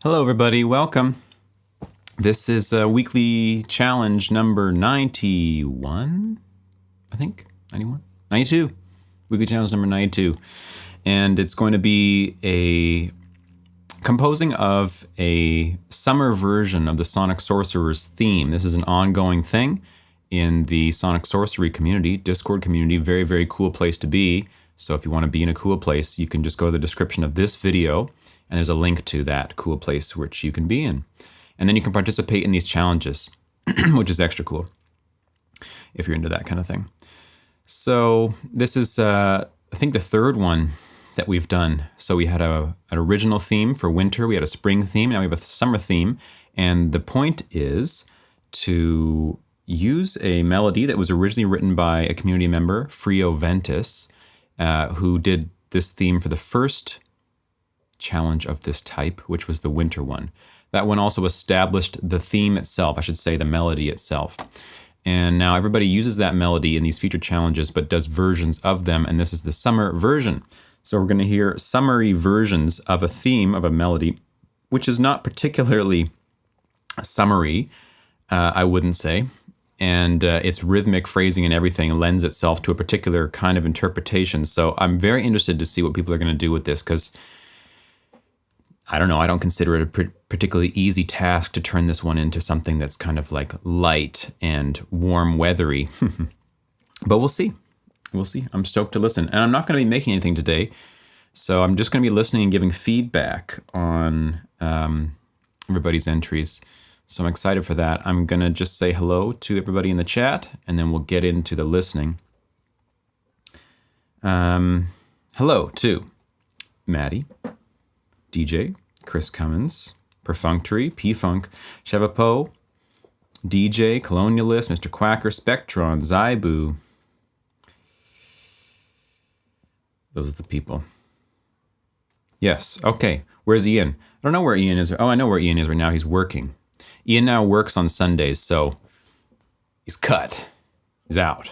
Hello, everybody. Welcome. This is weekly challenge number 91, I think. 91? 92. Weekly challenge number 92. And it's going to be a composing of a summer version of the Sonic Sorcerer's theme. This is an ongoing thing in the Sonic Sorcery community, Discord community. Very, very cool place to be. So if you want to be in a cool place, you can just go to the description of this video and there's a link to that cool place which you can be in. And then you can participate in these challenges, which is extra cool if you're into that kind of thing. So this is, I think, the third one that we've done. So we had an original theme for winter. We had a spring theme. Now we have a summer theme. And the point is to use a melody that was originally written by a community member, Frio, who did this theme for the first challenge of this type, which was the winter one. That one also established the theme itself, I should say the melody itself. And now everybody uses that melody in these future challenges, but does versions of them, and this is the summer version. So we're going to hear summary versions of a theme, of a melody, which is not particularly summary, I wouldn't say. And its rhythmic phrasing and everything lends itself to a particular kind of interpretation. So I'm very interested to see what people are going to do with this, because I don't know, I don't consider it a particularly easy task to turn this one into something that's kind of like light and warm weathery. But we'll see. We'll see. I'm stoked to listen. And I'm not going to be making anything today. So I'm just going to be listening and giving feedback on everybody's entries. So I'm excited for that. I'm going to just say hello to everybody in the chat, and then we'll get into the listening. Hello to Maddie, DJ, Chris Cummins, Perfunctory, P-Funk, Chevapo, DJ, Colonialist, Mr. Quacker, Spectron, Zaibu. Those are the people. Yes, okay. Where's Ian? I don't know where Ian is. Oh, I know where Ian is right now. He's working. Ian now works on Sundays, so he's cut. He's out.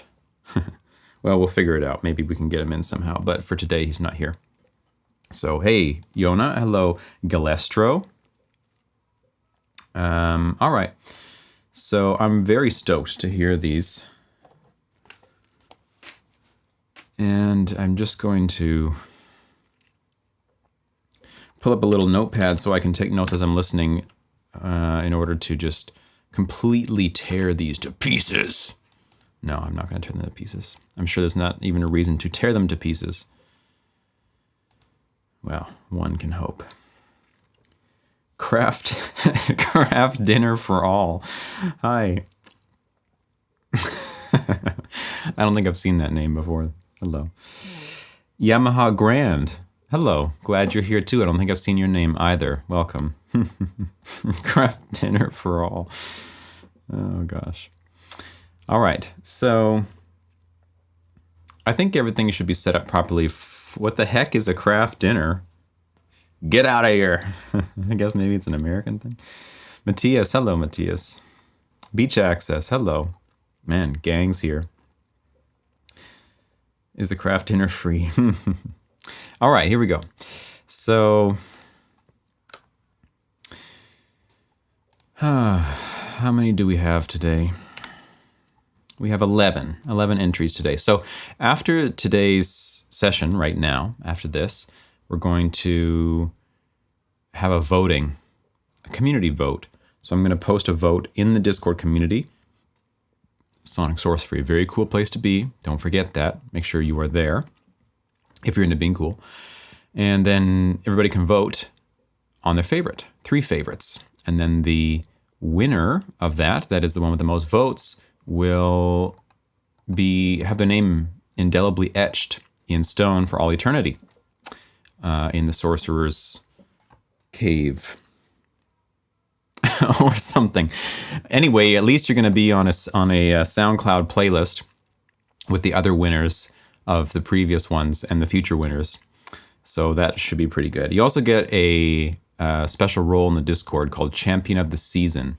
Well, we'll figure it out. Maybe we can get him in somehow, but for today, he's not here. So, hey, Yona. Hello, Galestro. All right. So I'm very stoked to hear these. And I'm just going to pull up a little notepad so I can take notes as I'm listening in order to just completely tear these to pieces. No, I'm not going to tear them to pieces. I'm sure there's not even a reason to tear them to pieces. Well, one can hope. Craft dinner for all. Hi. I don't think I've seen that name before. Hello. Yamaha Grand. Hello. Glad you're here too. I don't think I've seen your name either. Welcome. Craft dinner for all. Oh gosh. All right. So I think everything should be set up properly. What the heck is a craft dinner? Get out of here. I guess maybe it's an American thing. Matthias. Hello, Matthias. Beach Access. Hello. Man, gang's here. Is the craft dinner free? All right, here we go. So, how many do we have today? We have 11 entries today. So after today's session right now, after this, we're going to have a voting, a community vote. So I'm going to post a vote in the Discord community. Sonic Sorcerer, very cool place to be. Don't forget that. Make sure you are there if you're into being cool. And then everybody can vote on their favorite, 3 favorites. And then the winner of that is the one with the most votes, will have their name indelibly etched in stone for all eternity in the Sorcerer's cave or something. Anyway, at least you're going to be on a SoundCloud playlist with the other winners of the previous ones and the future winners. So that should be pretty good. You also get a special role in the Discord called Champion of the Season.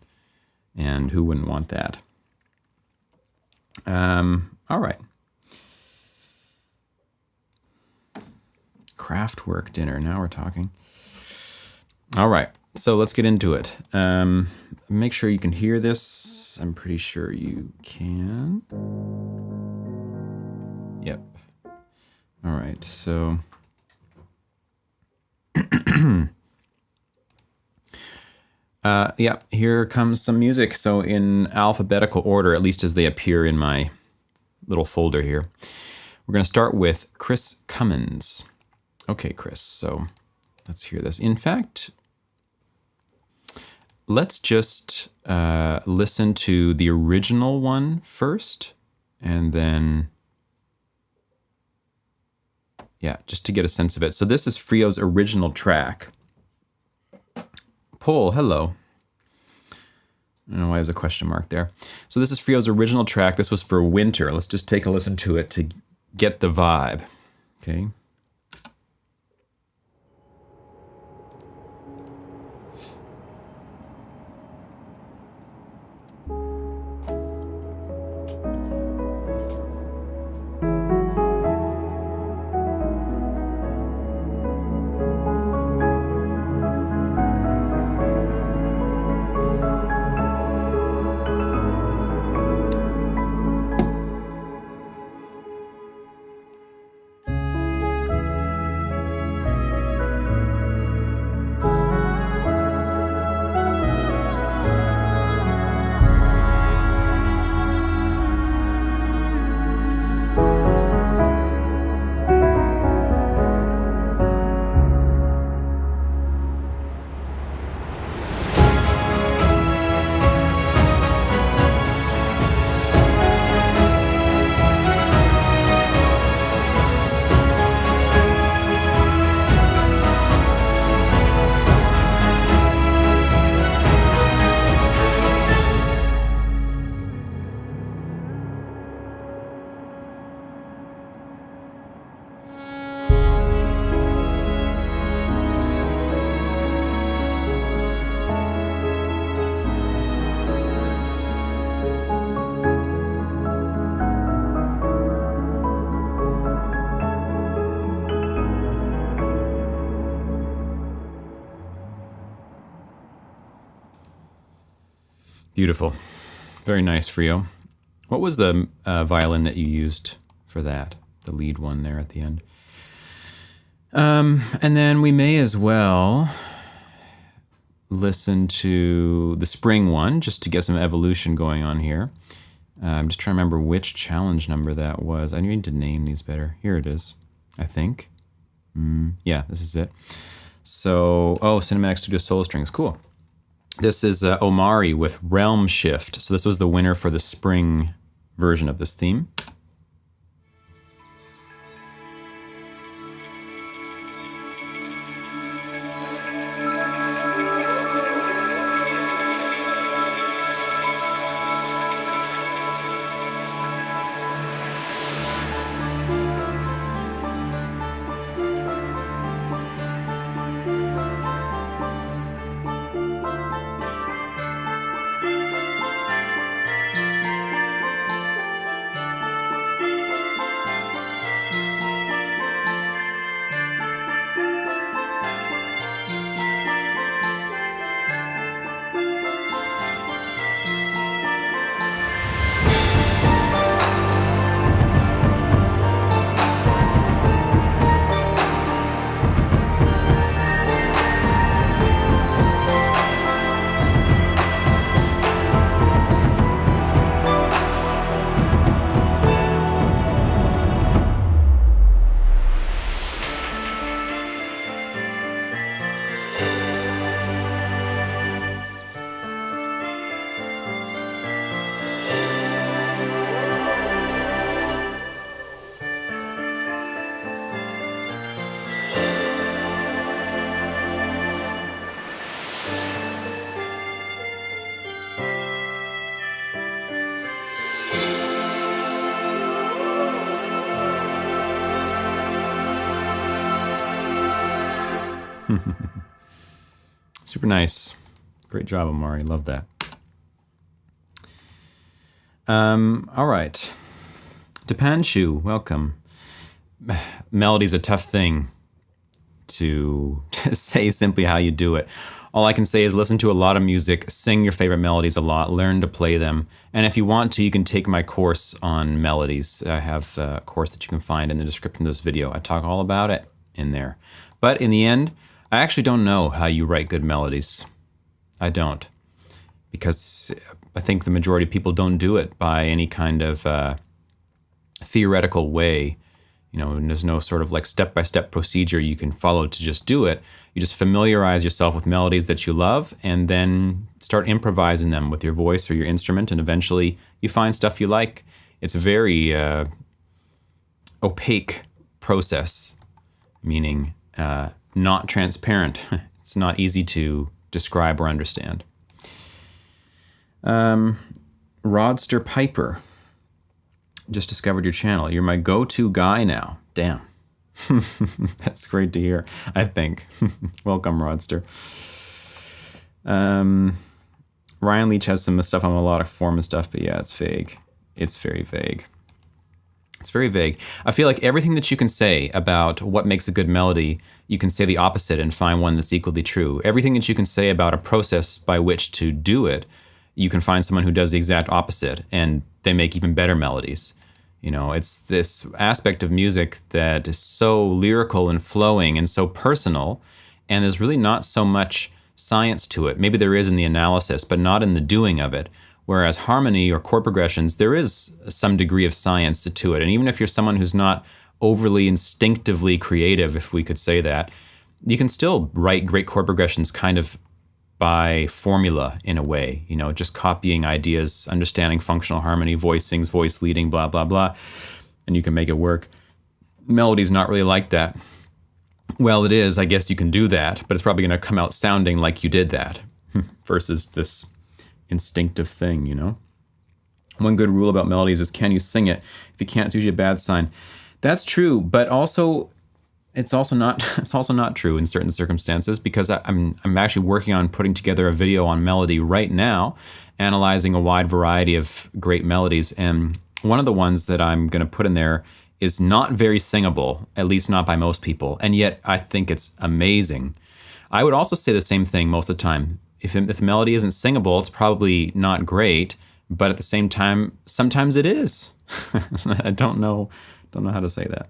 And who wouldn't want that? All right. Craftwork dinner. Now we're talking. All right. so let's get into it. Make sure you can hear this. I'm pretty sure you can. Yep. All right, so yeah, here comes some music. So in alphabetical order, at least as they appear in my little folder here. We're going to start with Chris Cummins. Okay, Chris, so let's hear this. In fact, let's just listen to the original one first, and then, yeah, just to get a sense of it. So this is Frio's original track. Paul, hello. I don't know why there's a question mark there. So this is Frio's original track. This was for winter. Let's just take a listen to it to get the vibe. Okay. Beautiful. Very nice, Frio. What was the violin that you used for that? The lead one there at the end. And then we may as well listen to the spring one, just to get some evolution going on here. I'm just trying to remember which challenge number that was. I need to name these better. Here it is, I think. Yeah, this is it. So, Cinematic Studio Solo Strings, cool. This is Omari with Realm Shift. So this was the winner for the spring version of this theme. Super nice. Great job, Omari. Love that. All right. Depanshu, welcome. Melody's a tough thing to say simply how you do it. All I can say is listen to a lot of music, sing your favorite melodies a lot, learn to play them. And if you want to, you can take my course on melodies. I have a course that you can find in the description of this video. I talk all about it in there. But in the end, I actually don't know how you write good melodies. I don't. Because I think the majority of people don't do it by any kind of theoretical way. You know, and there's no sort of like step-by-step procedure you can follow to just do it. You just familiarize yourself with melodies that you love and then start improvising them with your voice or your instrument, and eventually you find stuff you like. It's a very opaque process, meaning not transparent. It's not easy to describe or understand. Rodster Piper. Just discovered your channel. You're my go-to guy now. Damn. That's great to hear, I think. Welcome, Rodster. Ryan Leach has some stuff on a lot of form and stuff, but yeah, it's vague. It's very vague. It's very vague. I feel like everything that you can say about what makes a good melody, you can say the opposite and find one that's equally true. Everything that you can say about a process by which to do it, you can find someone who does the exact opposite, and they make even better melodies. You know, it's this aspect of music that is so lyrical and flowing and so personal, and there's really not so much science to it. Maybe there is in the analysis, but not in the doing of it. Whereas harmony or chord progressions, there is some degree of science to it. And even if you're someone who's not overly instinctively creative, if we could say that, you can still write great chord progressions kind of by formula in a way, you know, just copying ideas, understanding functional harmony, voicings, voice leading, blah, blah, blah, and you can make it work. Melody's not really like that. Well, it is, I guess you can do that, but it's probably going to come out sounding like you did that versus this instinctive thing, you know? One good rule about melodies is, can you sing it? If you can't, it's usually a bad sign. That's true, but also it's also not true in certain circumstances, because I'm actually working on putting together a video on melody right now, analyzing a wide variety of great melodies, and one of the ones that I'm going to put in there is not very singable, at least not by most people, and yet I think it's amazing. I would also say the same thing most of the time. If the melody isn't singable, it's probably not great, but at the same time, sometimes it is. I don't know how to say that.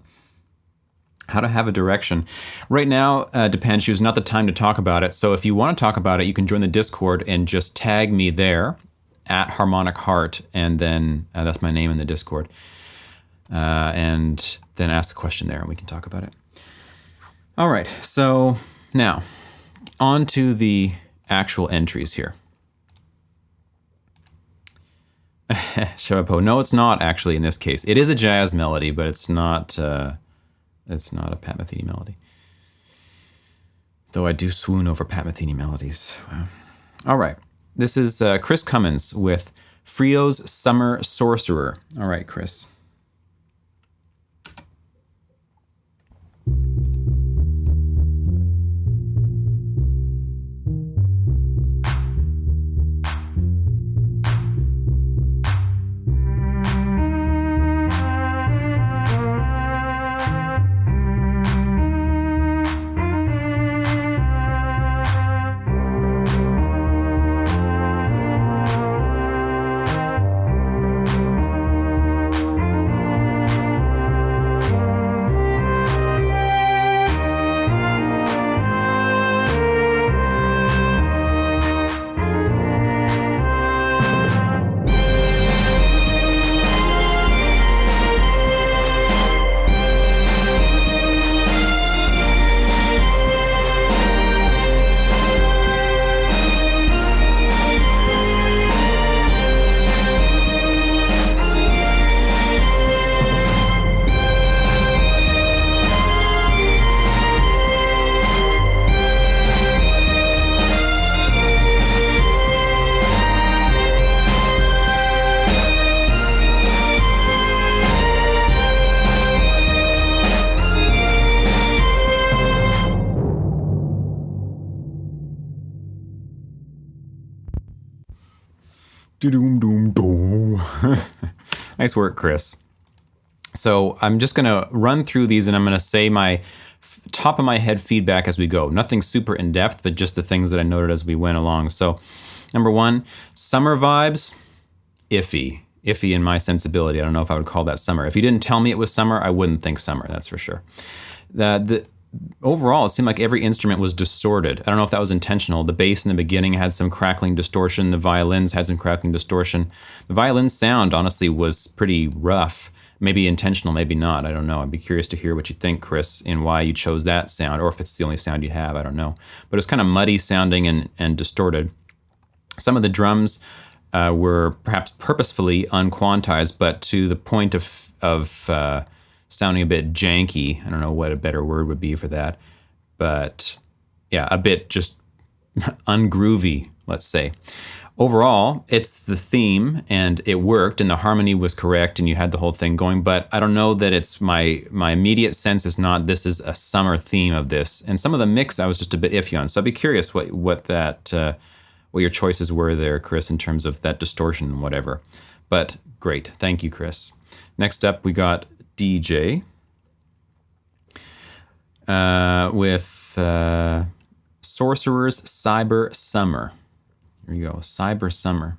How to have a direction. Right now, Depanshu, is not the time to talk about it. So if you want to talk about it, you can join the Discord and just tag me there at Harmonic Heart, and then that's my name in the Discord. And then ask a question there and we can talk about it. All right, so now on to the actual entries here. Shabapo. No, it's not actually in this case. It is a jazz melody, but it's not a Pat Metheny melody. Though I do swoon over Pat Metheny melodies. Wow. All right. This is Chris Cummins with Frio's Summer Sorcerer. All right, Chris. Nice work, Chris. So I'm just going to run through these, and I'm going to say my top of my head feedback as we go. Nothing super in depth, but just the things that I noted as we went along. So, number one, summer vibes, iffy. Iffy in my sensibility. I don't know if I would call that summer. If you didn't tell me it was summer, I wouldn't think summer, that's for sure. Overall, it seemed like every instrument was distorted. I don't know if that was intentional. The bass in the beginning had some crackling distortion. The violins had some crackling distortion. The violin sound, honestly, was pretty rough. Maybe intentional, maybe not. I don't know. I'd be curious to hear what you think, Chris, and why you chose that sound, or if it's the only sound you have. I don't know. But it was kind of muddy sounding and distorted. Some of the drums were perhaps purposefully unquantized, but to the point of sounding a bit janky. I don't know what a better word would be for that, but yeah, a bit just ungroovy, let's say. Overall, it's the theme, and it worked, and the harmony was correct, and you had the whole thing going, but I don't know that it's my immediate sense is not this is a summer theme of this. And some of the mix I was just a bit iffy on, so I'd be curious what your choices were there, Chris, in terms of that distortion and whatever. But great. Thank you, Chris. Next up, we got DJ with Sorcerer's Cyber Summer. Here we go. Cyber Summer.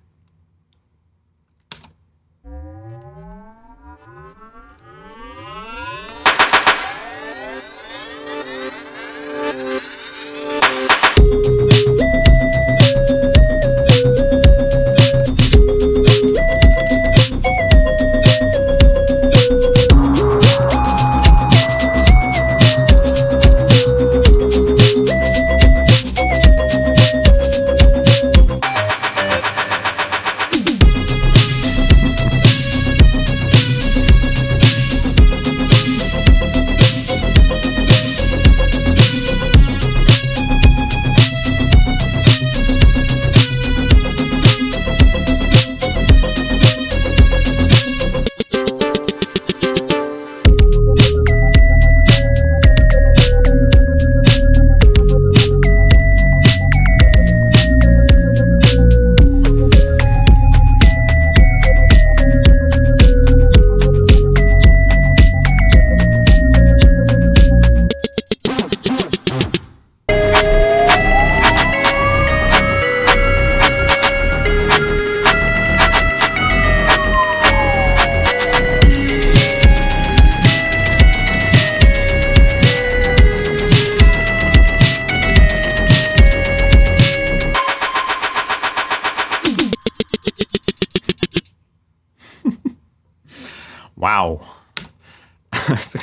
Wow.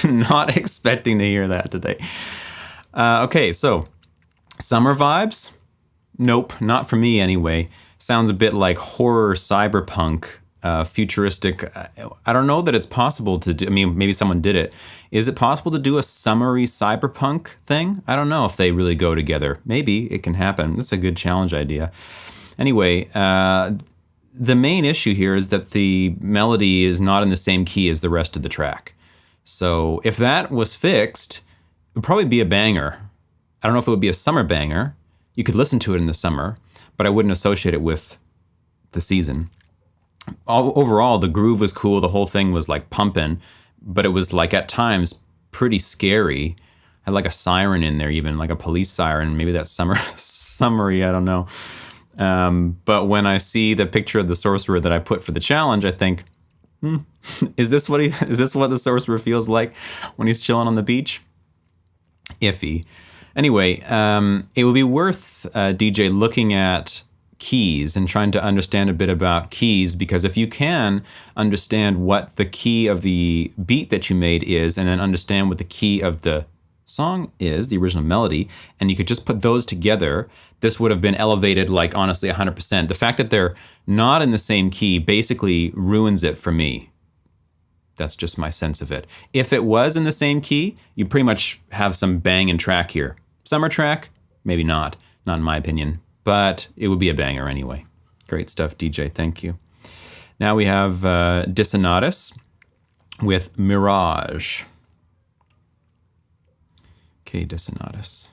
Not expecting to hear that today. Okay, so summer vibes? Nope, not for me anyway. Sounds a bit like horror cyberpunk, futuristic. I don't know that it's possible to do. I mean, maybe someone did it. Is it possible to do a summery cyberpunk thing? I don't know if they really go together. Maybe it can happen. That's a good challenge idea. Anyway, the main issue here is that the melody is not in the same key as the rest of the track. So if that was fixed, it would probably be a banger. I don't know if it would be a summer banger. You could listen to it in the summer, but I wouldn't associate it with the season. Overall, the groove was cool. The whole thing was like pumping, but it was like at times pretty scary. Had like a siren in there, even like a police siren. Maybe that's summery. I don't know. But when I see the picture of the sorcerer that I put for the challenge, I think, is this what the sorcerer feels like when he's chilling on the beach? Iffy. Anyway, it would be worth DJ looking at keys and trying to understand a bit about keys, because if you can understand what the key of the beat that you made is, and then understand what the key of the song is, the original melody, and you could just put those together, this would have been elevated like honestly 100%. The fact that they're not in the same key basically ruins it for me. That's just my sense of it. If it was in the same key, you pretty much have some banging track here. Summer track? Maybe not in my opinion, but it would be a banger anyway. Great stuff, DJ, thank you. Now we have Dissonatus with Mirage. Okay, Dissonatus.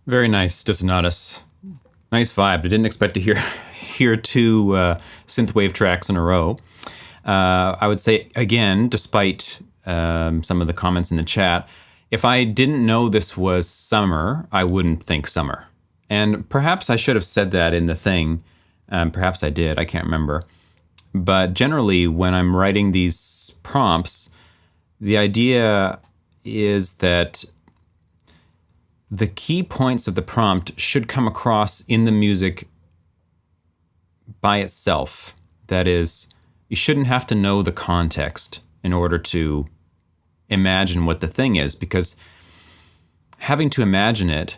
Very nice, Dissonatus. Nice vibe. I didn't expect to hear two synthwave tracks in a row. I would say, again, despite some of the comments in the chat, if I didn't know this was summer, I wouldn't think summer. And perhaps I should have said that in the thing. Perhaps I did. I can't remember. But generally, when I'm writing these prompts, the idea is that the key points of the prompt should come across in the music by itself. That is, you shouldn't have to know the context in order to imagine what the thing is, because having to imagine it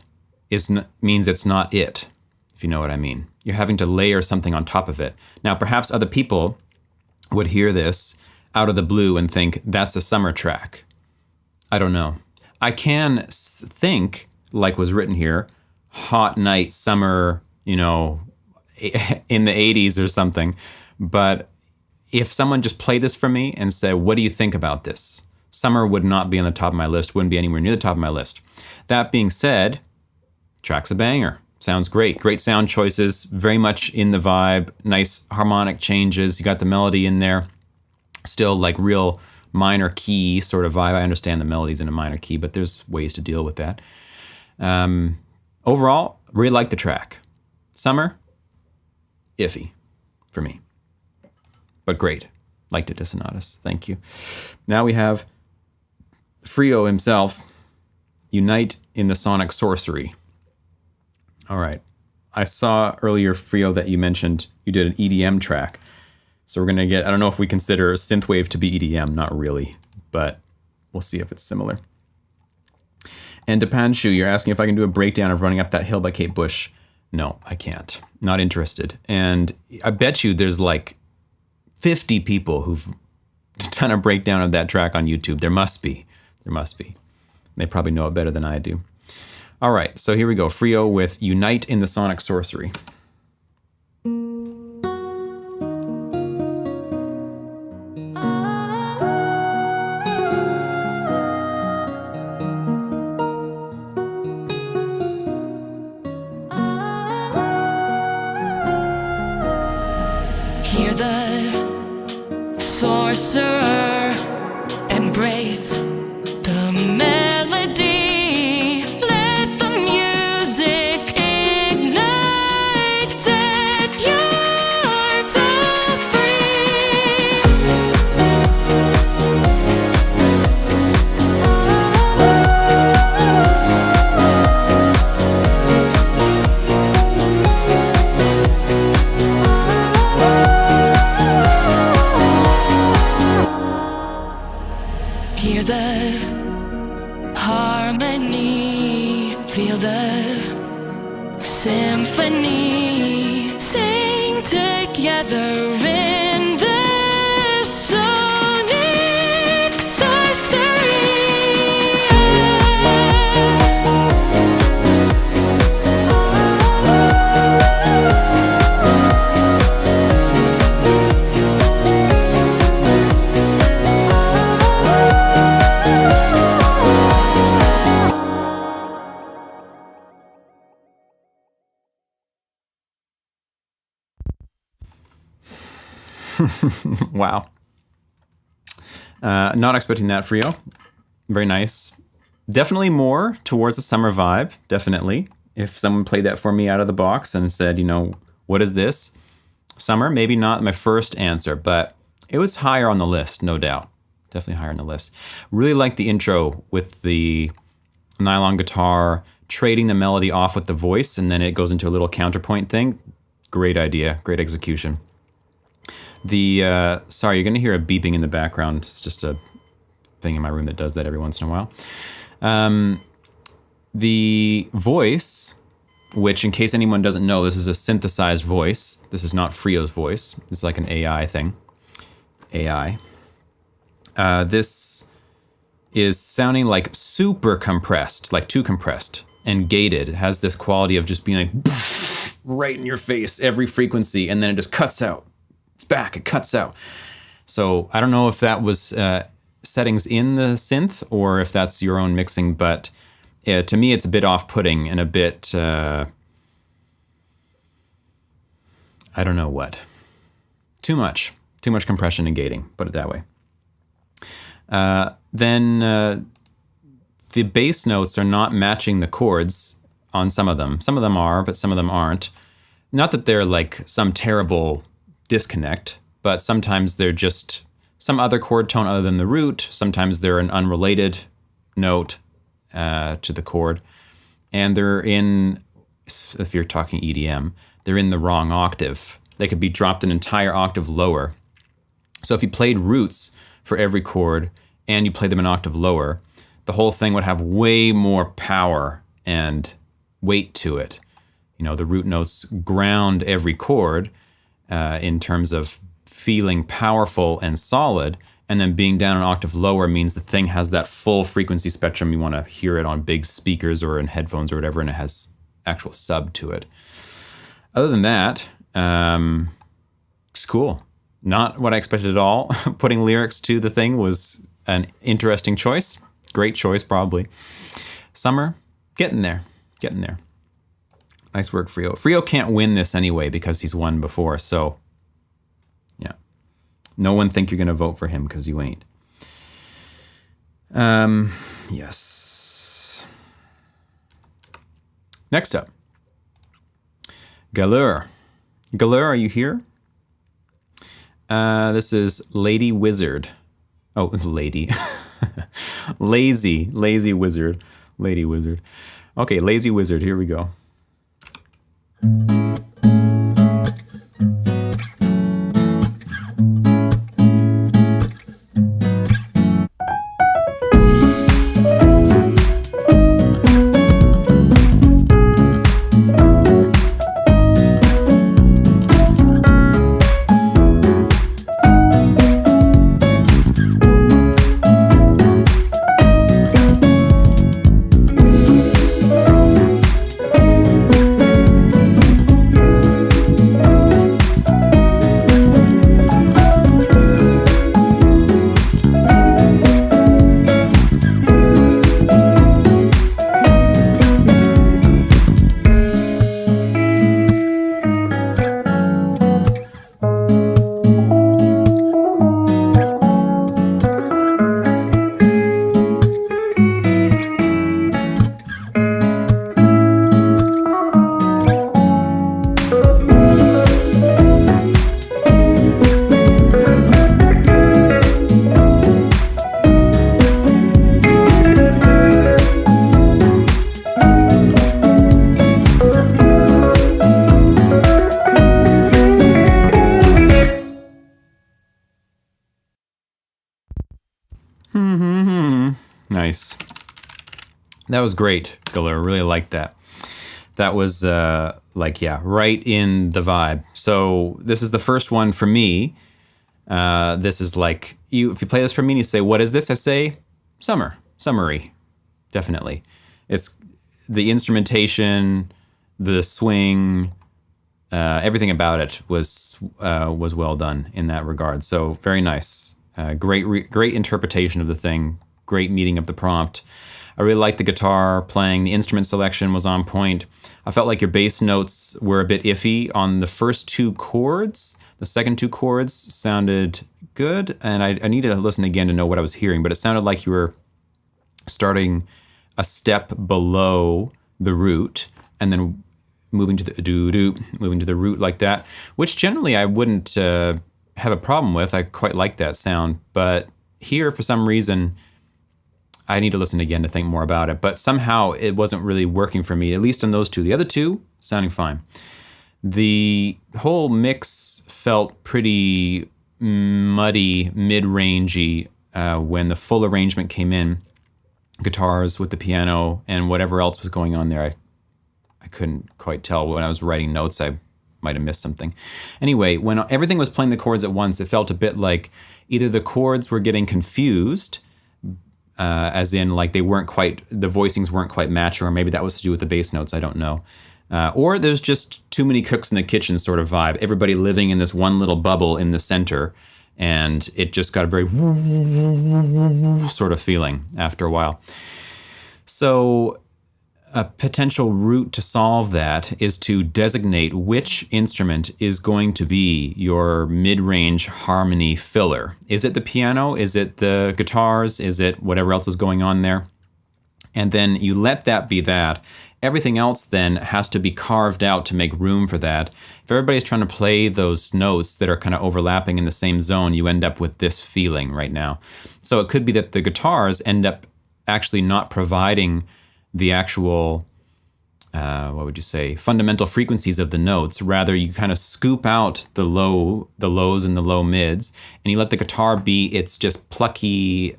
means it's not it, if you know what I mean. You're having to layer something on top of it. Now, perhaps other people would hear this out of the blue and think that's a summer track. I don't know. I can think, like was written here, hot night, summer, in the 80s or something. But if someone just played this for me and said, what do you think about this? Summer would not be on the top of my list, wouldn't be anywhere near the top of my list. That being said, track's a banger. Sounds great. Great sound choices, very much in the vibe, nice harmonic changes. You got the melody in there, still like real minor key sort of vibe. I understand the melody's in a minor key, but there's ways to deal with that. Overall, really like the track. Summer, iffy for me, but great. Liked it, Dissonatus. Thank you. Now we have Frio himself, Unite in the Sonic Sorcerer. All right. I saw earlier, Frio, that you mentioned you did an EDM track. So we're going to get, I don't know if we consider synthwave to be EDM, not really, but we'll see if it's similar. And Depanshu, you're asking if I can do a breakdown of Running Up That Hill by Kate Bush. No, I can't. Not interested. And I bet you there's like 50 people who've done a breakdown of that track on YouTube. There must be. They probably know it better than I do. All right, so here we go. Frio with Unite in the Sonic Sorcerer. Hear the sorcerer embrace the melody. Let the music ignite. Set your soul free. Hear the harmony, feel the symphony. Sing together in the Sonic Sorcerer. Wow. Not expecting that, Frio. Very nice. Definitely more towards the summer vibe, definitely. If someone played that for me out of the box and said, what is this? Summer, maybe not my first answer, but it was higher on the list, no doubt. Definitely higher on the list. Really like the intro with the nylon guitar, trading the melody off with the voice, and then it goes into a little counterpoint thing. Great idea, great execution. Sorry, you're going to hear a beeping in the background. It's just a thing in my room that does that every once in a while. The voice, which in case anyone doesn't know, this is a synthesized voice. This is not Frio's voice. It's like an AI thing. AI. This is sounding like super compressed, like too compressed and gated. It has this quality of just being like right in your face, every frequency, and then it just cuts out. It's back, it cuts out. So I don't know if that was settings in the synth or if that's your own mixing, but to me, it's a bit off-putting and a bit, I don't know what. Too much compression and gating, put it that way. Then the bass notes are not matching the chords on some of them. Some of them are, but some of them aren't. Not that they're like some terrible disconnect, but sometimes they're just some other chord tone other than the root. Sometimes they're an unrelated note to the chord. And they're in, if you're talking EDM, they're in the wrong octave. They could be dropped an entire octave lower. So if you played roots for every chord and you played them an octave lower, the whole thing would have way more power and weight to it. You know, the root notes ground every chord in terms of feeling powerful and solid, and then being down an octave lower means the thing has that full frequency spectrum. You want to hear it on big speakers or in headphones or whatever, and it has actual sub to it. Other than that, it's cool. Not what I expected at all. Putting lyrics to the thing was an interesting choice. Great choice, probably. Summer, getting there. Nice work, Frio. Frio can't win this anyway because he's won before, so yeah. No one think you're going to vote for him because you ain't. Yes. Next up. Galur. Galur, are you here? This is Lady Wizard. Oh, lady. Lazy Wizard. Lady Wizard. Okay, Lazy Wizard, here we go. Nice. That was great, Galur. Really liked that. That was right in the vibe. So this is the first one for me. This is like, if you play this for me and you say, what is this? I say, summery, definitely. It's the instrumentation, the swing, everything about it was well done in that regard. So very nice. Great interpretation of the thing. Great meeting of the prompt. I really liked the guitar playing. The instrument selection was on point. I felt like your bass notes were a bit iffy on the first two chords. The second two chords sounded good, and I need to listen again to know what I was hearing, but it sounded like you were starting a step below the root and then moving to the root like that, which generally I wouldn't have a problem with. I quite like that sound, but here for some reason I need to listen again to think more about it, but somehow it wasn't really working for me, at least on those two. The other two, sounding fine. The whole mix felt pretty muddy, mid-rangey when the full arrangement came in. Guitars with the piano and whatever else was going on there. I couldn't quite tell. When I was writing notes, I might have missed something. Anyway, when everything was playing the chords at once, it felt a bit like either the chords were getting confused, as in like the voicings weren't quite matching, or maybe that was to do with the bass notes, I don't know. Or there's just too many cooks in the kitchen sort of vibe. Everybody living in this one little bubble in the center, and it just got a very sort of feeling after a while. So a potential route to solve that is to designate which instrument is going to be your mid-range harmony filler. Is it the piano? Is it the guitars? Is it whatever else is going on there? And then you let that be that. Everything else then has to be carved out to make room for that. If everybody's trying to play those notes that are kind of overlapping in the same zone, you end up with this feeling right now. So it could be that the guitars end up actually not providing the actual, what would you say, fundamental frequencies of the notes. Rather, you kind of scoop out the lows and the low mids, and you let the guitar be its just plucky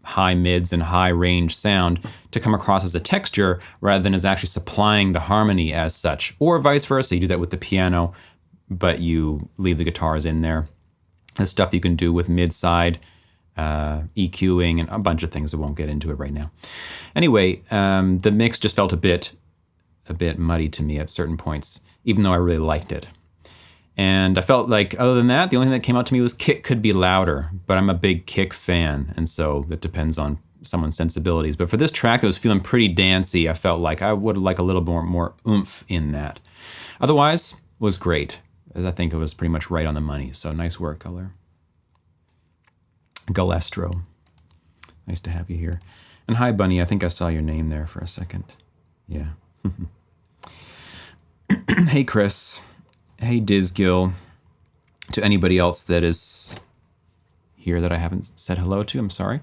high mids and high range sound to come across as a texture rather than as actually supplying the harmony as such. Or vice versa, you do that with the piano, but you leave the guitars in there. There's stuff you can do with mid-side EQing and a bunch of things. I won't get into it right now. Anyway, the mix just felt a bit muddy to me at certain points, even though I really liked it. And I felt like, other than that, the only thing that came out to me was kick could be louder, but I'm a big kick fan, and so that depends on someone's sensibilities. But for this track that was feeling pretty dancey, I felt like I would like a little more oomph in that. Otherwise, was great, as I think it was pretty much right on the money. So nice work, Color. Galestro. Nice to have you here. And hi, Bunny. I think I saw your name there for a second. Yeah. Hey, Chris. Hey, Dizgill. To anybody else that is here that I haven't said hello to, I'm sorry.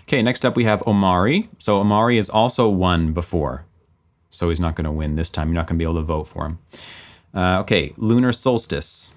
Okay, next up we have Omari. So Omari has also won before. So he's not going to win this time. You're not going to be able to vote for him. Okay, Lunar Solstice.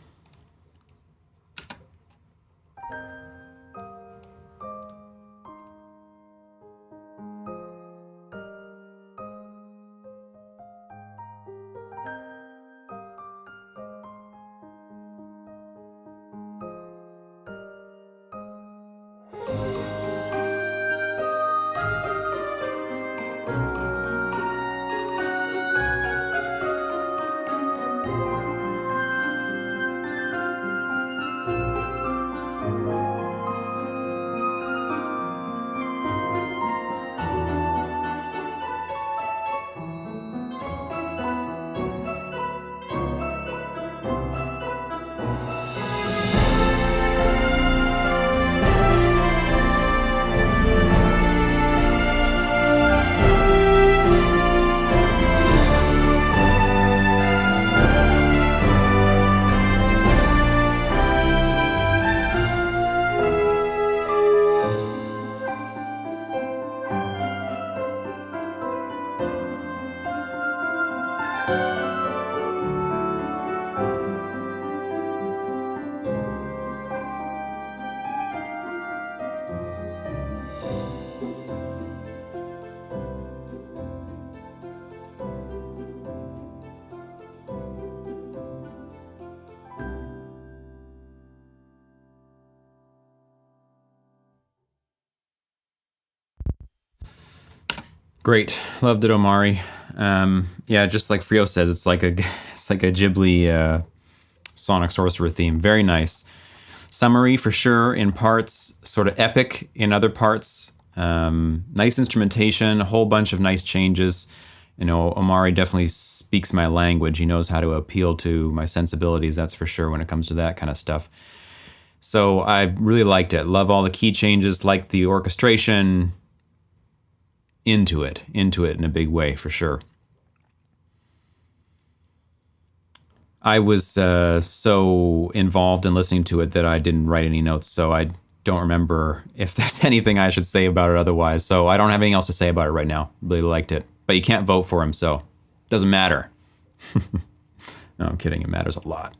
Great, loved it, Omari. Yeah, just like Frio says, it's like a Ghibli Sonic Sorcerer theme. Very nice. Summery for sure in parts, sort of epic in other parts. Nice instrumentation, a whole bunch of nice changes. You know, Omari definitely speaks my language. He knows how to appeal to my sensibilities, that's for sure, when it comes to that kind of stuff. So I really liked it. Love all the key changes, like the orchestration. Into it in a big way, for sure. I was so involved in listening to it that I didn't write any notes, so I don't remember if there's anything I should say about it otherwise. So I don't have anything else to say about it right now. Really liked it. But you can't vote for him, so it doesn't matter. No, I'm kidding. It matters a lot.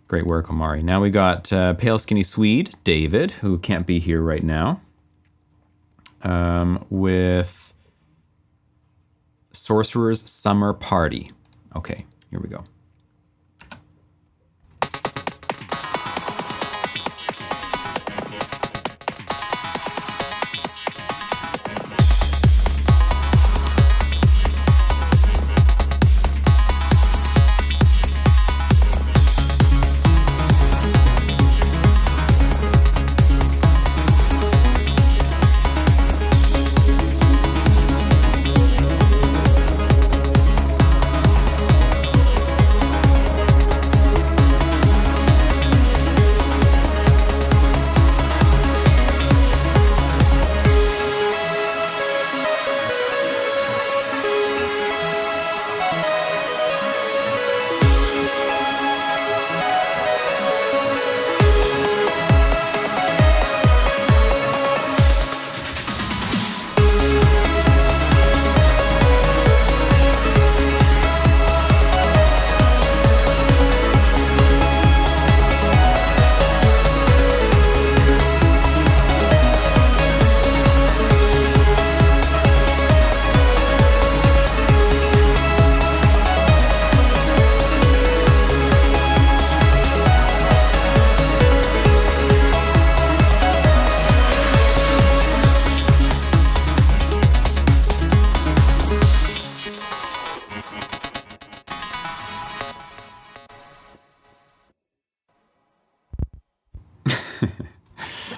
Great work, Omari. Now we got Pale Skinny Swede, David, who can't be here right now. With Sorcerer's Summer Party. Okay, here we go.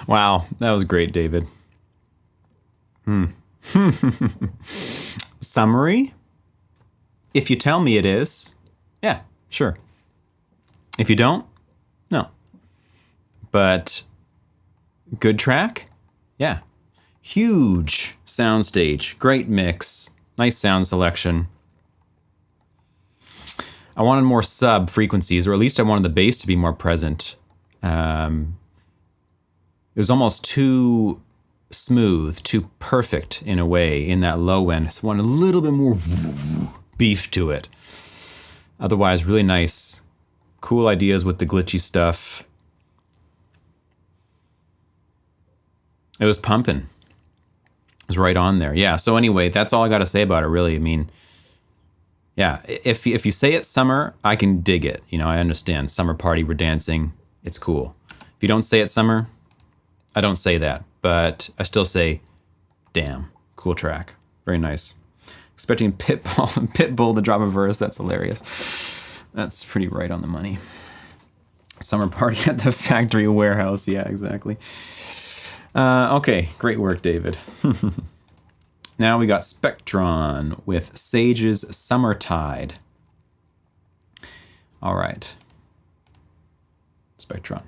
Wow, that was great, David. Summary? If you tell me it is, yeah, sure. If you don't, no. But good track? Yeah. Huge soundstage, great mix, nice sound selection. I wanted more sub frequencies, or at least I wanted the bass to be more present. It was almost too smooth, too perfect in a way in that low end. I just wanted a little bit more beef to it. Otherwise, really nice, cool ideas with the glitchy stuff. It was pumping. It was right on there. Yeah, so anyway, that's all I got to say about it, really. I mean, yeah, if you say it's summer, I can dig it. You know, I understand. Summer party, we're dancing. It's cool. If you don't say it's summer, I don't say that. But I still say, damn, cool track. Very nice. Expecting Pitbull to drop a verse. That's hilarious. That's pretty right on the money. Summer party at the factory warehouse. Yeah, exactly. Okay, great work, David. Now we got Spectron with Sage's Summertide. All right. Spectron.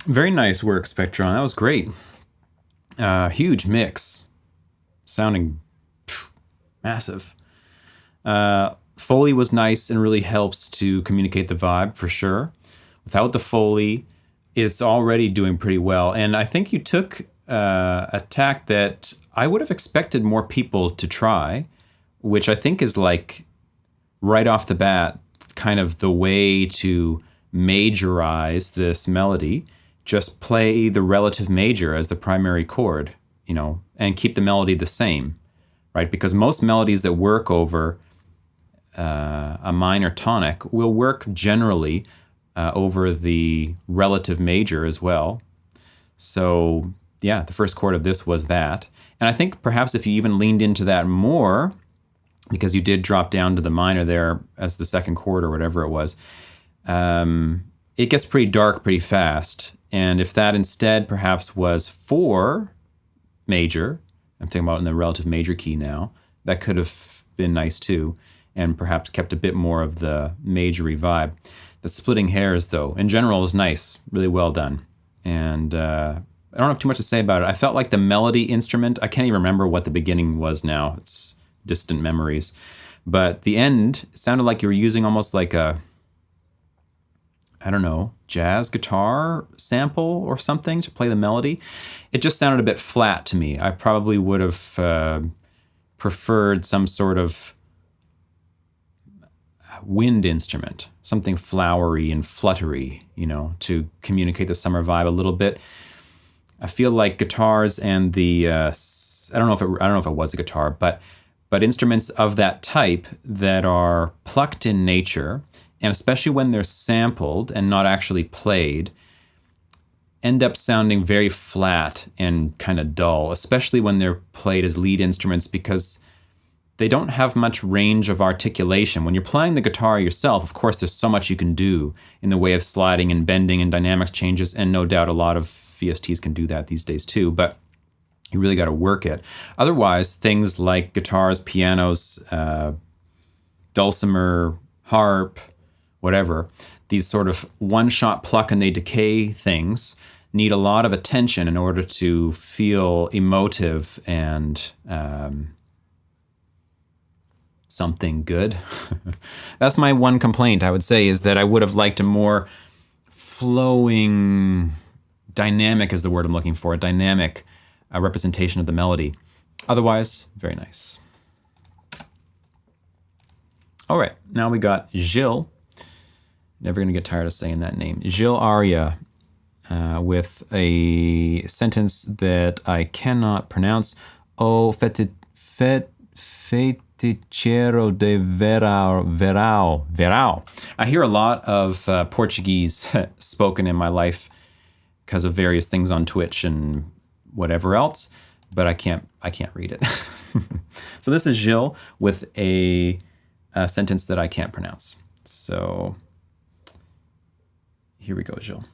Very nice work, Spectron. That was great. Huge mix. Sounding massive. Foley was nice and really helps to communicate the vibe for sure. Without the Foley, it's already doing pretty well. And I think you took a tack that I would have expected more people to try, which I think is like right off the bat, kind of the way to majorize this melody. Just play the relative major as the primary chord, you know, and keep the melody the same, right? Because most melodies that work over a minor tonic will work generally over the relative major as well. So yeah, the first chord of this was that. And I think perhaps if you even leaned into that more, because you did drop down to the minor there as the second chord or whatever it was, it gets pretty dark pretty fast. And if that instead perhaps was 4 major, I'm talking about in the relative major key now, that could have been nice too, and perhaps kept a bit more of the majory vibe. The splitting hairs, though, in general was nice, really well done. And I don't have too much to say about it. I felt like the melody instrument, I can't even remember what the beginning was now. It's distant memories. But the end sounded like you were using almost like a, I don't know, jazz guitar sample or something to play the melody. It just sounded a bit flat to me. I probably would have preferred some sort of wind instrument, something flowery and fluttery, you know, to communicate the summer vibe a little bit. I feel like guitars and the I don't know if it was a guitar, but But instruments of that type that are plucked in nature, and especially when they're sampled and not actually played, end up sounding very flat and kind of dull, especially when they're played as lead instruments, because they don't have much range of articulation. When you're playing the guitar yourself, of course, there's so much you can do in the way of sliding and bending and dynamics changes, and no doubt a lot of VSTs can do that these days too, but you really got to work it. Otherwise, things like guitars, pianos, dulcimer, harp, whatever, these sort of one-shot pluck and they decay things need a lot of attention in order to feel emotive and something good. That's my one complaint, I would say, is that I would have liked a more flowing, dynamic is the word I'm looking for, a dynamic representation of the melody. Otherwise, very nice. All right, now we got Gilles. Never gonna get tired of saying that name. Gilles Aria with a sentence that I cannot pronounce. O feticero de verão. I hear a lot of Portuguese spoken in my life because of various things on Twitch and whatever else, but I can't read it. So this is Gilles with a sentence that I can't pronounce. So here we go, Gilles.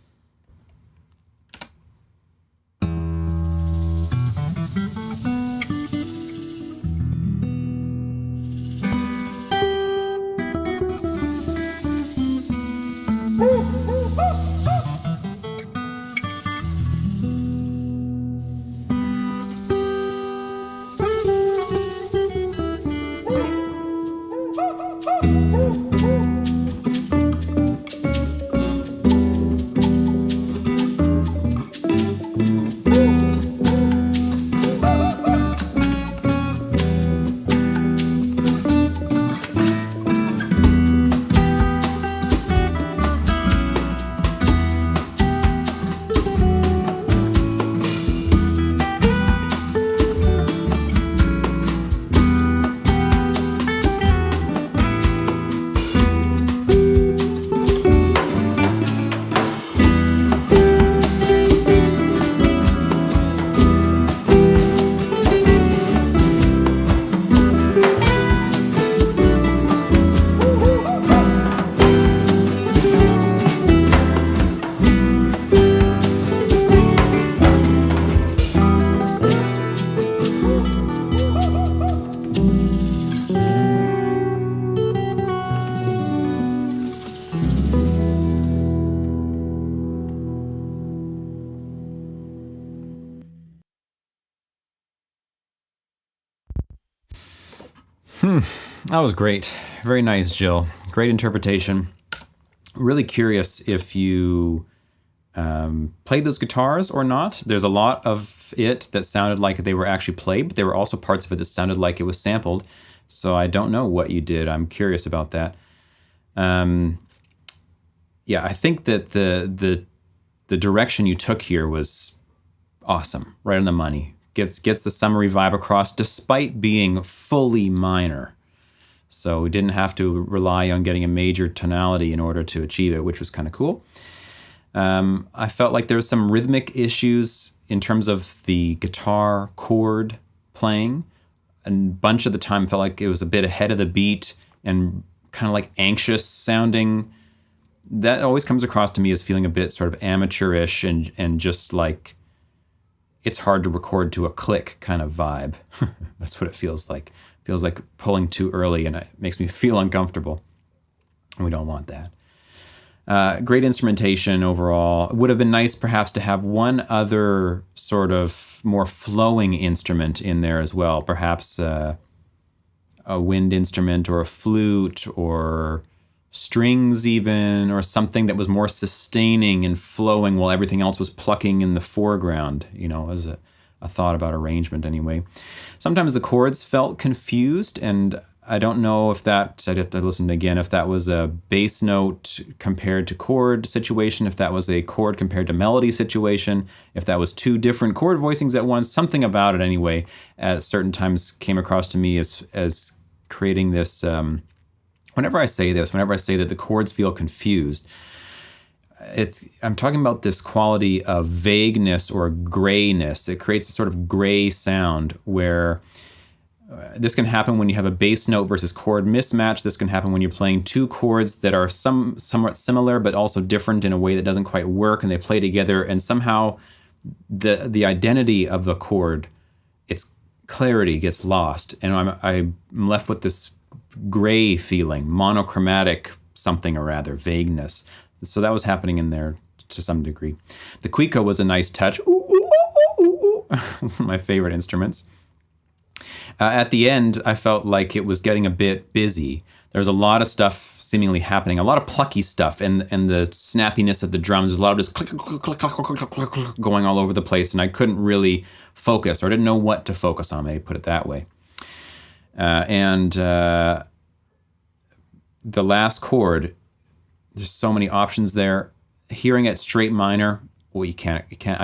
That was great. Very nice, Jill. Great interpretation. Really curious if you played those guitars or not. There's a lot of it that sounded like they were actually played, but there were also parts of it that sounded like it was sampled. So I don't know what you did. I'm curious about that. Yeah, I think that the direction you took here was awesome. Right on the money. Gets the summery vibe across despite being fully minor. So we didn't have to rely on getting a major tonality in order to achieve it, which was kind of cool. I felt like there was some rhythmic issues in terms of the guitar chord playing. A bunch of the time felt like it was a bit ahead of the beat and kind of like anxious sounding. That always comes across to me as feeling a bit sort of amateurish and just like it's hard to record to a click kind of vibe. That's what it feels like. It feels like pulling too early and it makes me feel uncomfortable. And we don't want that. Great instrumentation overall. It would have been nice perhaps to have one other sort of more flowing instrument in there as well. Perhaps a wind instrument or a flute or strings even, or something that was more sustaining and flowing while everything else was plucking in the foreground, you know, as a thought about arrangement anyway. Sometimes the chords felt confused, and I don't know if that, I'd have to listen again, if that was a bass note compared to chord situation, if that was a chord compared to melody situation, if that was two different chord voicings at once, something about it anyway, at certain times came across to me as creating this, whenever I say that the chords feel confused, I'm talking about this quality of vagueness or grayness. It creates a sort of gray sound where this can happen when you have a bass note versus chord mismatch. This can happen when you're playing two chords that are somewhat similar but also different in a way that doesn't quite work, and they play together, and somehow the identity of the chord, its clarity gets lost, and I'm left with this gray feeling, monochromatic something or rather, vagueness. So that was happening in there to some degree. The cuica was a nice touch. Ooh, ooh, ooh, ooh, ooh. One of my favorite instruments. At the end, I felt like it was getting a bit busy. There was a lot of stuff seemingly happening, a lot of plucky stuff, and the snappiness of the drums. There's a lot of just click, click, click, click, click, click, click, click, going all over the place, and I couldn't really focus, or didn't know what to focus on, maybe put it that way. The last chord, there's so many options there. Hearing it straight minor, well, I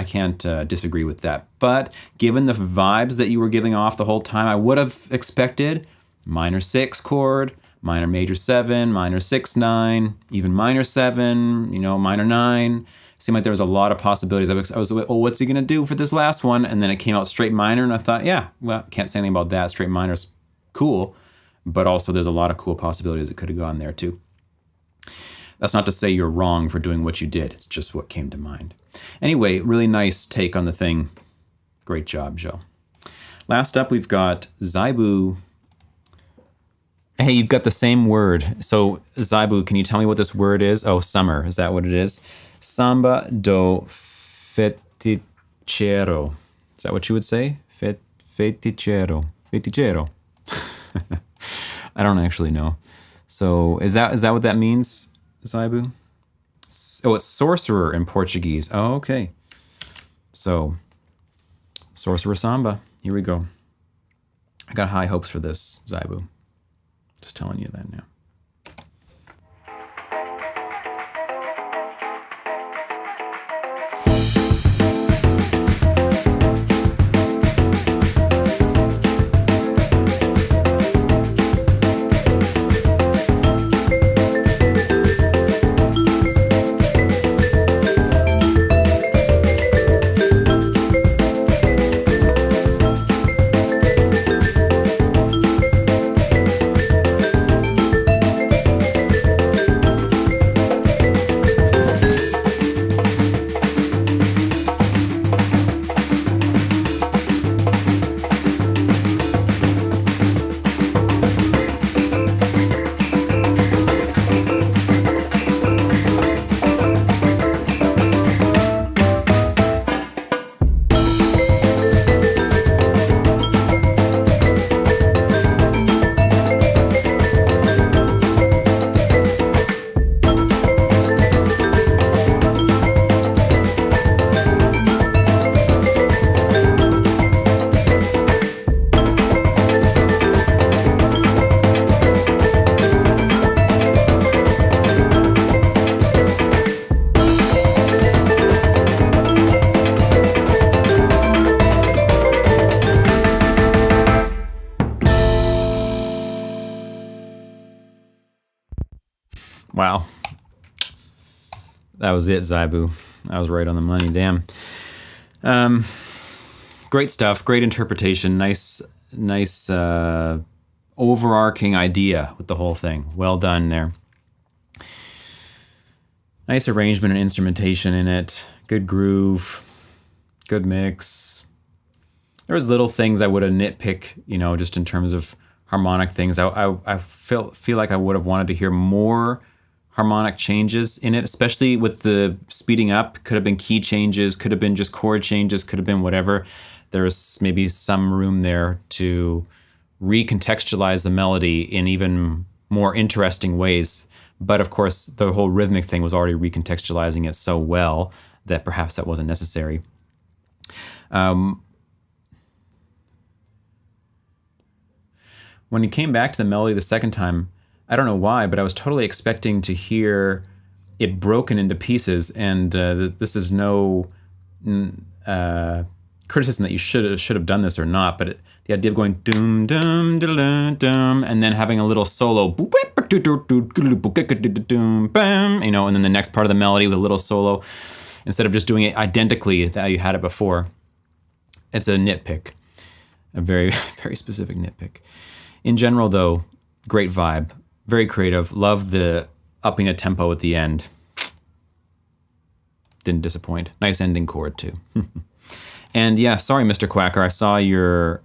can't disagree with that. But given the vibes that you were giving off the whole time, I would have expected minor 6 chord, minor major 7, minor 6, 9, even minor 7, minor 9. Seemed like there was a lot of possibilities. I was oh, what's he gonna do for this last one? And then it came out straight minor, and I thought, yeah, well, can't say anything about that. Straight minor's cool, but also there's a lot of cool possibilities that could have gone there too. That's not to say you're wrong for doing what you did. It's just what came to mind. Anyway, really nice take on the thing. Great job, Joe. Last up, we've got Zaibu. Hey, you've got the same word. So, Zaibu, can you tell me what this word is? Oh, summer. Is that what it is? Samba do feticero. Is that what you would say? Feticero. Feticero. I don't actually know. So, is that what that means? Zaibu? Oh, it's sorcerer in Portuguese. Oh, okay. So, Sorcerer Samba. Here we go. I got high hopes for this, Zaibu. Just telling you that now. Wow. That was it, Zaibu. I was right on the money, damn. Great stuff, great interpretation, nice overarching idea with the whole thing. Well done there. Nice arrangement and instrumentation in it. Good groove, good mix. There was little things I would have nitpicked, just in terms of harmonic things. I feel like I would have wanted to hear more harmonic changes in it, especially with the speeding up. Could have been key changes, could have been just chord changes, could have been whatever. There's maybe some room there to recontextualize the melody in even more interesting ways. But of course, the whole rhythmic thing was already recontextualizing it so well that perhaps that wasn't necessary. when it came back to the melody the second time, I don't know why, but I was totally expecting to hear it broken into pieces. And this is no criticism that you should have done this or not, but the idea of going doom doom dum dum and then having a little solo, you know, and then the next part of the melody with a little solo, instead of just doing it identically that you had it before. It's a nitpick, a very, very specific nitpick. In general, though, great vibe, very creative. Love the upping the tempo at the end. Didn't disappoint. Nice ending chord, too. And yeah, sorry, Mr. Quacker, I saw your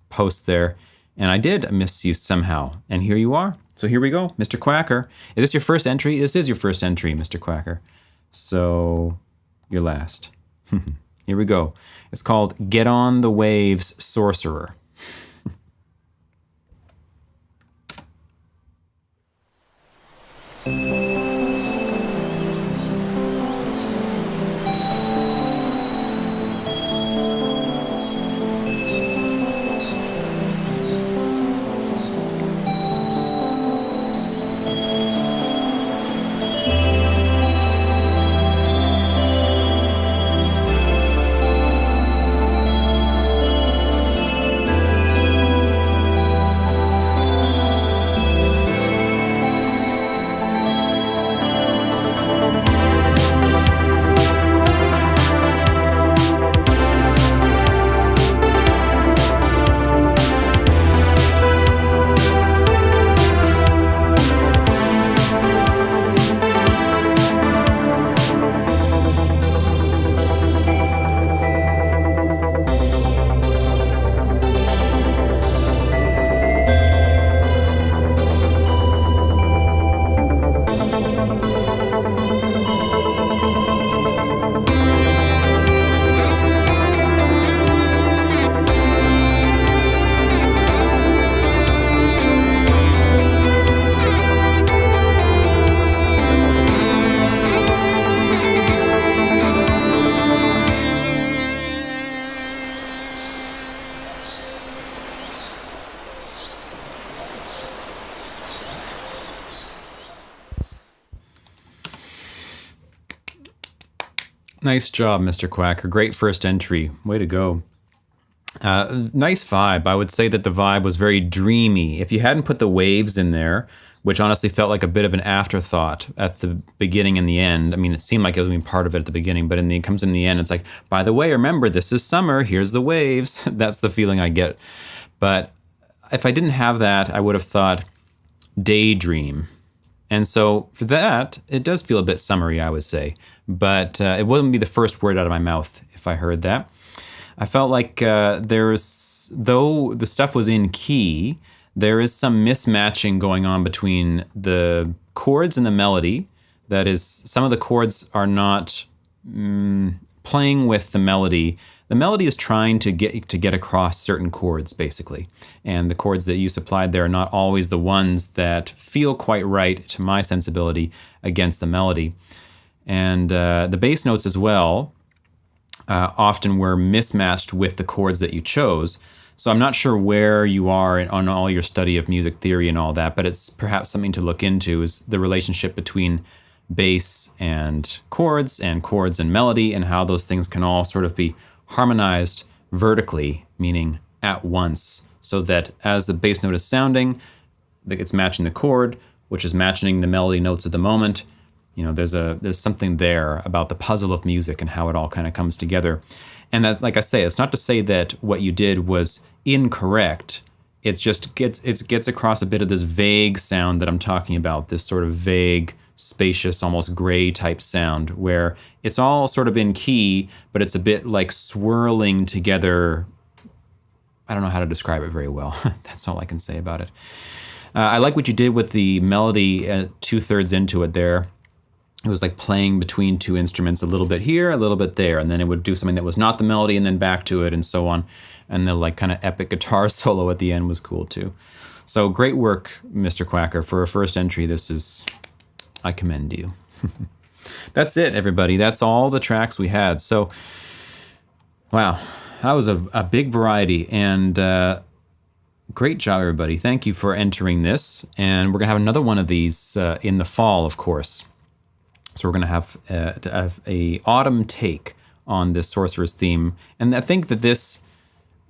post there, and I did miss you somehow. And here you are. So here we go, Mr. Quacker. Is this your first entry? This is your first entry, Mr. Quacker. So you're last. Here we go. It's called Get on the Waves, Sorcerer. Nice job, Mr. Quacker. Great first entry. Way to go. Nice vibe. I would say that the vibe was very dreamy. If you hadn't put the waves in there, which honestly felt like a bit of an afterthought at the beginning and the end. I mean, it seemed like it was being part of it at the beginning, but it comes in the end. It's like, by the way, remember, this is summer. Here's the waves. That's the feeling I get. But if I didn't have that, I would have thought daydream. And so for that, it does feel a bit summery, I would say. But it wouldn't be the first word out of my mouth if I heard that. I felt like though the stuff was in key, there is some mismatching going on between the chords and the melody. That is, some of the chords are not playing with the melody. The melody is trying to get across certain chords, basically. And the chords that you supplied there are not always the ones that feel quite right to my sensibility against the melody. And the bass notes as well often were mismatched with the chords that you chose. So I'm not sure where you are on all your study of music theory and all that, but it's perhaps something to look into, is the relationship between bass and chords and melody, and how those things can all sort of be harmonized vertically, meaning at once, so that as the bass note is sounding, it's matching the chord, which is matching the melody notes at the moment. You know, there's something there about the puzzle of music and how it all kind of comes together. And that's, like I say, it's not to say that what you did was incorrect. It just gets across a bit of this vague sound that I'm talking about, this sort of vague, spacious, almost gray type sound, where it's all sort of in key, but it's a bit like swirling together. I don't know how to describe it very well. That's all I can say about it. I like what you did with the melody 2/3 into it there. It was like playing between two instruments, a little bit here, a little bit there, and then it would do something that was not the melody and then back to it and so on. And the like kind of epic guitar solo at the end was cool too. So great work, Mr. Quacker. For a first entry, I commend you. That's it, everybody. That's all the tracks we had. So, wow, that was a big variety. And Great job, everybody. Thank you for entering this. And we're going to have another one of these in the fall, of course. So we're going to have a autumn take on this Sorcerer's theme. And I think that this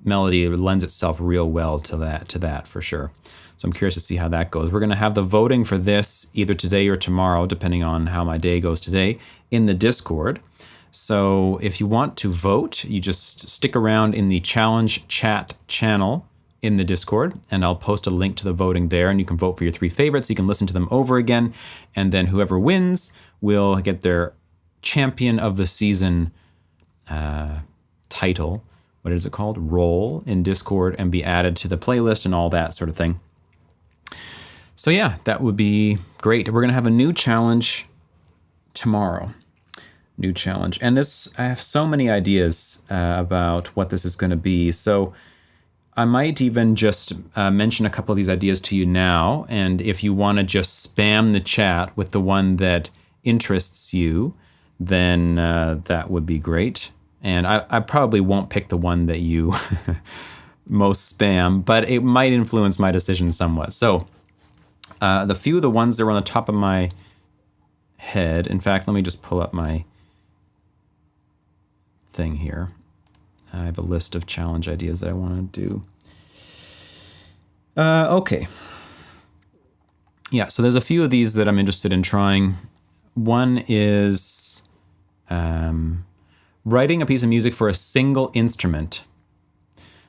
melody lends itself real well to that for sure. So I'm curious to see how that goes. We're going to have the voting for this either today or tomorrow, depending on how my day goes today, in the Discord. So if you want to vote, you just stick around in the challenge chat channel in the Discord, and I'll post a link to the voting there, and you can vote for your 3 favorites. You can listen to them over again, and then whoever wins will get their Champion of the Season title. What is it called? Role in Discord, and be added to the playlist and all that sort of thing. So yeah, that would be great. We're going to have a new challenge tomorrow. New challenge. And I have so many ideas about what this is going to be. So I might even just mention a couple of these ideas to you now. And if you want to just spam the chat with the one that interests you, then that would be great. And I probably won't pick the one that you most spam, but it might influence my decision somewhat. So the few of the ones that were on the top of my head, in fact, let me just pull up my thing here. I have a list of challenge ideas that I want to do. Okay. Yeah, so there's a few of these that I'm interested in trying. One is writing a piece of music for a single instrument.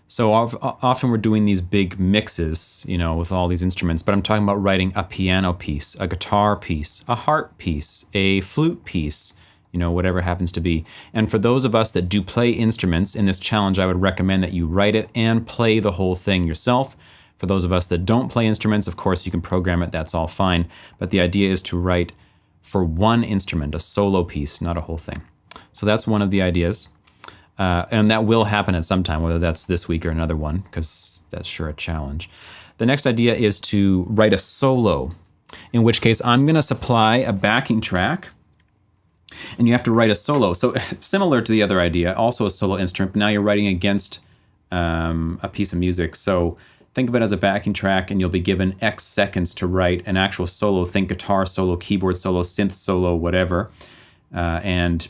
So often we're doing these big mixes, with all these instruments, but I'm talking about writing a piano piece, a guitar piece, a harp piece, a flute piece, whatever it happens to be. And for those of us that do play instruments in this challenge, I would recommend that you write it and play the whole thing yourself. For those of us that don't play instruments, of course, you can program it, that's all fine. But the idea is to write for one instrument, a solo piece, not a whole thing. So that's one of the ideas. And that will happen at some time, whether that's this week or another one, because that's sure a challenge. The next idea is to write a solo, in which case I'm going to supply a backing track, and you have to write a solo. So similar to the other idea, also a solo instrument, but now you're writing against a piece of music. So think of it as a backing track, and you'll be given X seconds to write an actual solo. Think guitar solo, keyboard solo, synth solo, whatever. And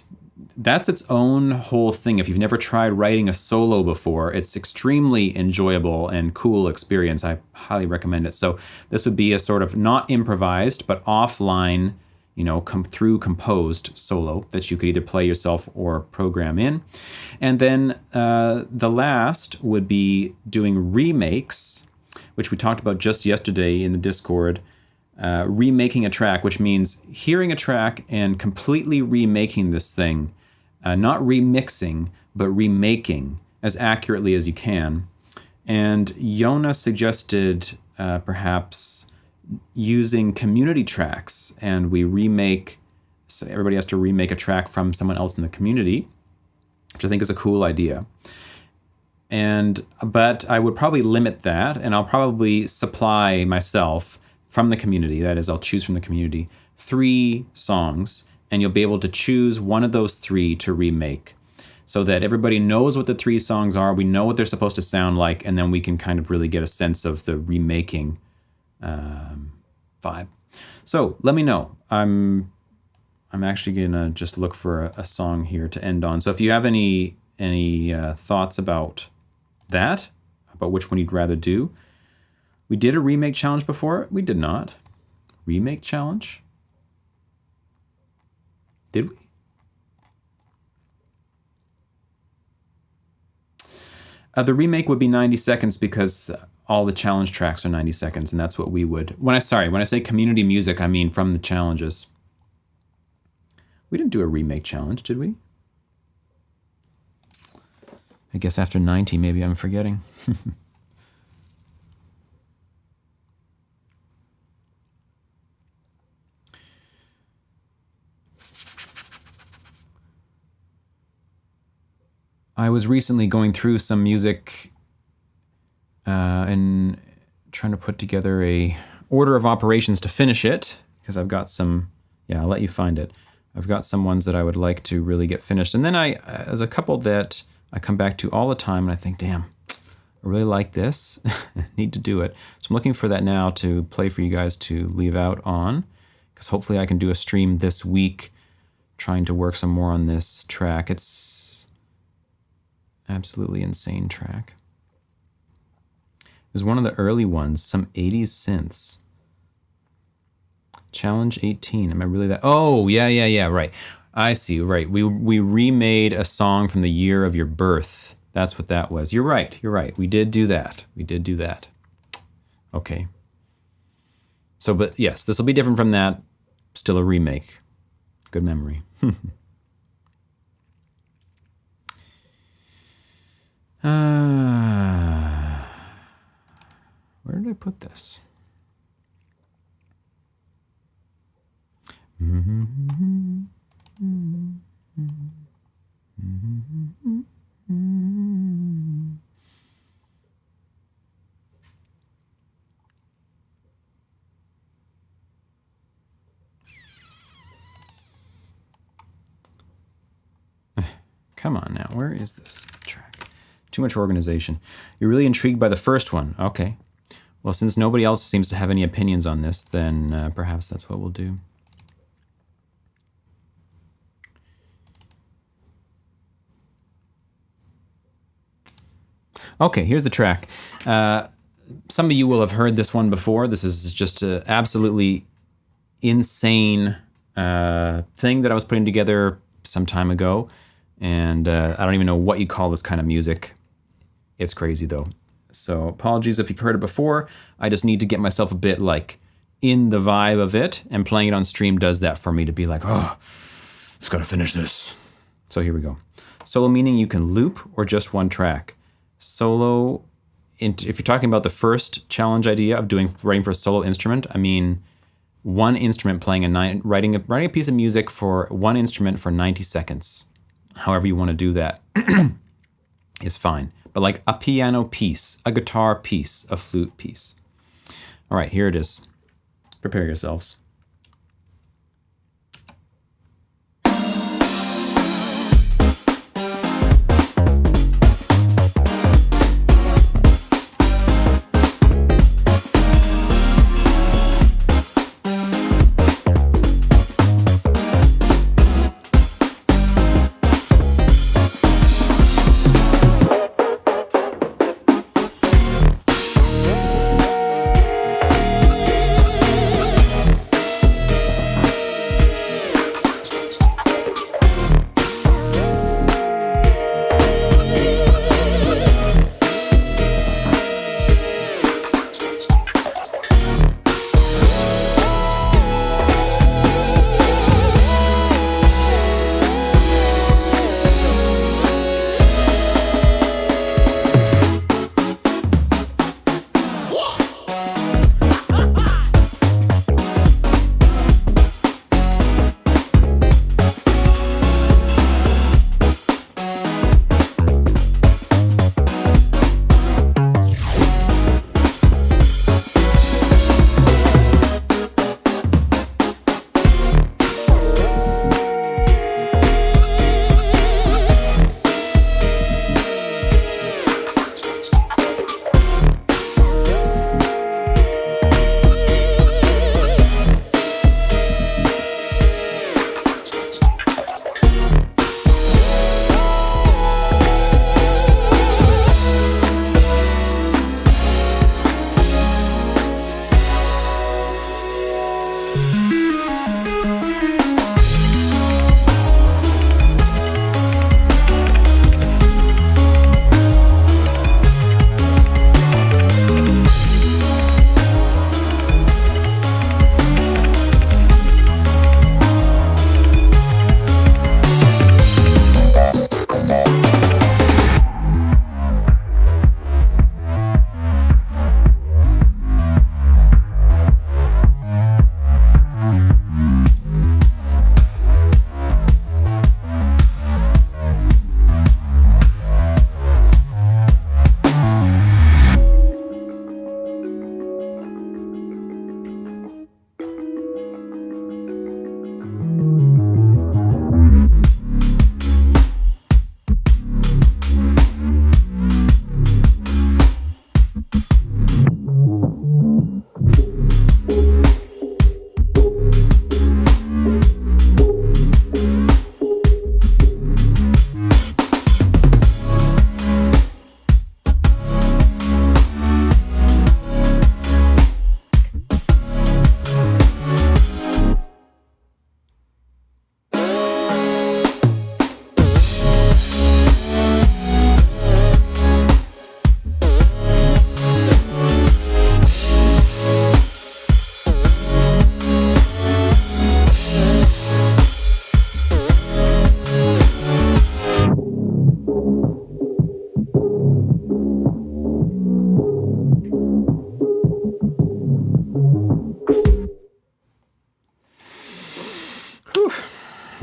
that's its own whole thing. If you've never tried writing a solo before, it's extremely enjoyable and cool experience. I highly recommend it. So this would be a sort of not improvised, but offline, come through composed solo that you could either play yourself or program in. And then the last would be doing remakes, which we talked about just yesterday in the Discord. Remaking a track, which means hearing a track and completely remaking this thing, not remixing, but remaking as accurately as you can. And Yona suggested perhaps using community tracks, and we remake, so everybody has to remake a track from someone else in the community, which I think is a cool idea. But I would probably limit that, and I'll probably supply myself from the community, that is, I'll choose from the community 3 songs, and you'll be able to choose one of those 3 to remake, so that everybody knows what the 3 songs are, we know what they're supposed to sound like, and then we can kind of really get a sense of the remaking vibe. So let me know. I'm actually gonna just look for a song here to end on. So if you have any thoughts about that, about which one you'd rather do. We did a remake challenge before. We did not. Remake challenge? Did we? The remake would be 90 seconds because all the challenge tracks are 90 seconds, and that's what we would. When I say community music, I mean from the challenges. We didn't do a remake challenge, did we? I guess after 90, maybe I'm forgetting. I was recently going through some music and trying to put together a order of operations to finish it, because I've got some, I'll let you find it. I've got some ones that I would like to really get finished. And then there's a couple that I come back to all the time and I think, damn, I I really like this. Need to do it. So I'm looking for that now to play for you guys to leave out on, because hopefully I can do a stream this week trying to work some more on this track. It's absolutely insane track. It was one of the early ones, some 80s synths. Challenge 18. Am I really that? Oh, yeah, right. I see, right. We remade a song from the year of your birth. That's what that was. You're right. We did do that. Okay. So, but yes, this will be different from that. Still a remake. Good memory. Where did I put this? Come on now, where is this track? Too much organization. You're really intrigued by the first one. Okay. Well, since nobody else seems to have any opinions on this, then perhaps that's what we'll do. Okay, here's the track. Some of you will have heard this one before. This is just an absolutely insane thing that I was putting together some time ago. And I don't even know what you call this kind of music. It's crazy though. So apologies if you've heard it before. I just need to get myself a bit like in the vibe of it, and playing it on stream does that for me to be like, oh, just gotta finish this. So here we go. Solo meaning you can loop or just one track. Solo, if you're talking about the first challenge idea of writing for a solo instrument, I mean one instrument playing writing a piece of music for one instrument for 90 seconds. However you want to do that is fine. But like a piano piece, a guitar piece, a flute piece. All right, here it is. Prepare yourselves.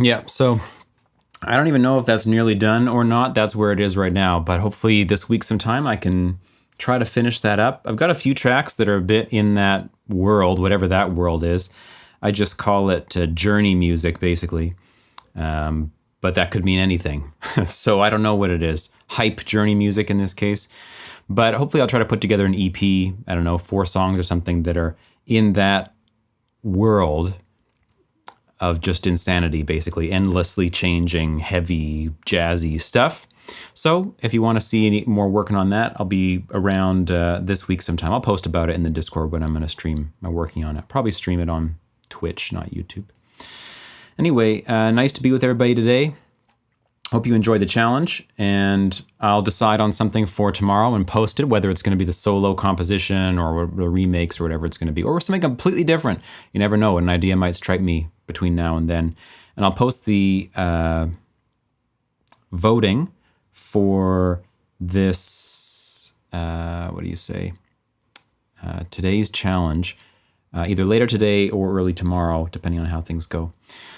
Yeah, so I don't even know if that's nearly done or not. That's where it is right now. But hopefully this week sometime I can try to finish that up. I've got a few tracks that are a bit in that world, whatever that world is. I just call it journey music, basically. But that could mean anything. So I don't know what it is. Hype journey music in this case. But hopefully I'll try to put together an EP, I don't know, 4 songs or something that are in that world of just insanity, basically, endlessly changing, heavy, jazzy stuff. So if you want to see any more working on that, I'll be around this week sometime. I'll post about it in the Discord when I'm going to stream my working on it. Probably stream it on Twitch, not YouTube. Anyway, nice to be with everybody today. Hope you enjoyed the challenge, and I'll decide on something for tomorrow and post it, whether it's going to be the solo composition or the remakes or whatever it's going to be, or something completely different. You never know, an idea might strike me between now and then. And I'll post the voting for this, today's challenge, either later today or early tomorrow, depending on how things go.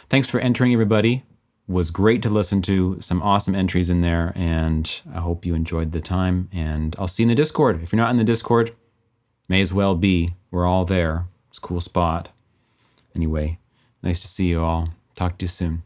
Thanks for entering, everybody. Was great to listen to, some awesome entries in there, and I hope you enjoyed the time, and I'll see you in the Discord. If you're not in the Discord, may as well be. We're all there. It's a cool spot. Anyway, nice to see you all. Talk to you soon.